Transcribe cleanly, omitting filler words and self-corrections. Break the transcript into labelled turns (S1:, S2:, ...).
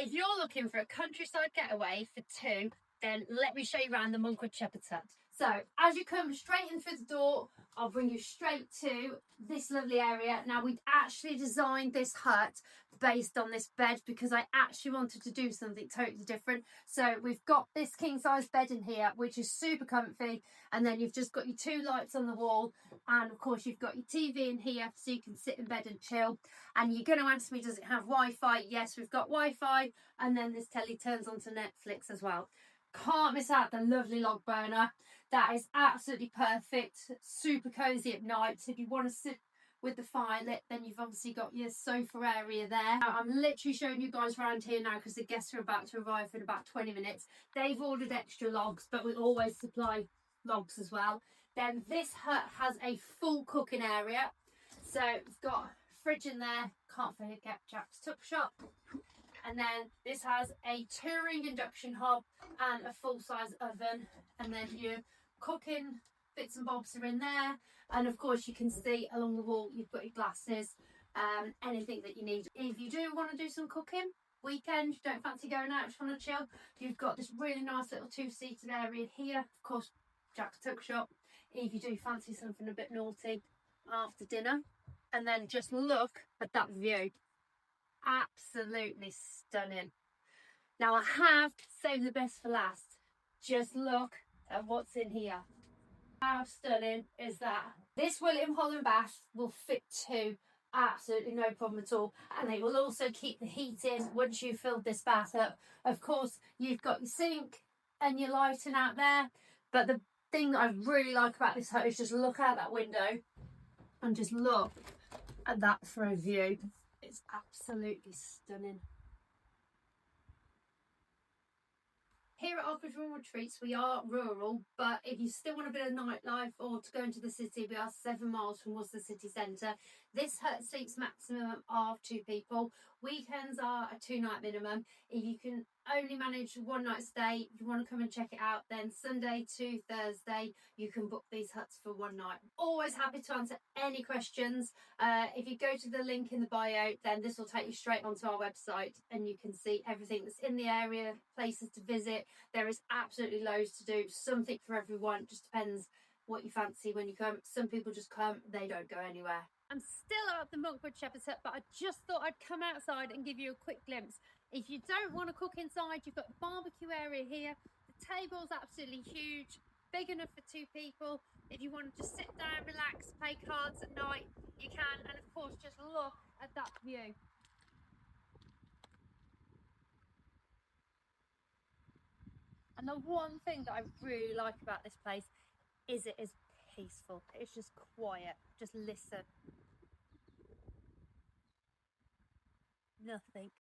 S1: if you're looking for a countryside getaway for two, then let me show you around the Monkwood Shepherd's Hut. So as you come straight in through the door, I'll bring you straight to this lovely area. Now, we'd actually designed this hut based on this bed because I actually wanted to do something totally different. So we've got this king size bed in here, which is super comfy. And then you've just got your two lights on the wall. And of course, you've got your TV in here so you can sit in bed and chill. And you're going to ask me, does it have Wi-Fi? Yes, we've got Wi-Fi. And then this telly turns onto Netflix as well. Can't miss out the lovely log burner. That is absolutely perfect, super cozy at night. So if you want to sit with the fire lit, then you've obviously got your sofa area there. Now, I'm literally showing you guys around here now because the guests are about to arrive in about 20 minutes. They've ordered extra logs, but we always supply logs as well. Then this hut has a full cooking area. So it's got a fridge in there, can't forget Jack's tuck shop. And then this has a touring induction hob and a full-size oven. And then your cooking bits and bobs are in there. And of course, you can see along the wall, you've got your glasses, anything that you need. If you do want to do some cooking, weekend, you don't fancy going out, just want to chill, you've got this really nice little two-seated area here. Of course, Jack's tuck shop. If you do fancy something a bit naughty after dinner. And then just look at that view. Absolutely stunning. Now, I have saved the best for last. Just look at what's in here. How stunning is that? This William Holland bath will fit two, absolutely no problem at all. And they will also keep the heat in once you've filled this bath up. Of course, you've got your sink and your lighting out there. But the thing that I really like about this hut is just look out that window and just look at that for a view. It's absolutely stunning. Here at Oakridge Rural Retreats, we are rural, but if you still want a bit of nightlife or to go into the city, we are 7 miles from Worcester city centre. This hut sleeps maximum of 2 people. Weekends are a 2-night minimum. If you can only manage 1 night stay, if you want to come and check it out, then Sunday to Thursday, you can book these huts for 1 night. Always happy to answer any questions. If you go to the link in the bio, then this will take you straight onto our website and you can see everything that's in the area, places to visit. There is absolutely loads to do, something for everyone. Just depends what you fancy when you come. Some people just come, they don't go anywhere. I'm still at the Monkwood Shepherd's Hut, but I just thought I'd come outside and give you a quick glimpse. If you don't want to cook inside, you've got the barbecue area here. The table's absolutely huge, big enough for 2 people. If you want to just sit down, relax, play cards at night, you can. And of course, just look at that view. And the one thing that I really like about this place is it is peaceful. It's just quiet. Just listen. Nothing.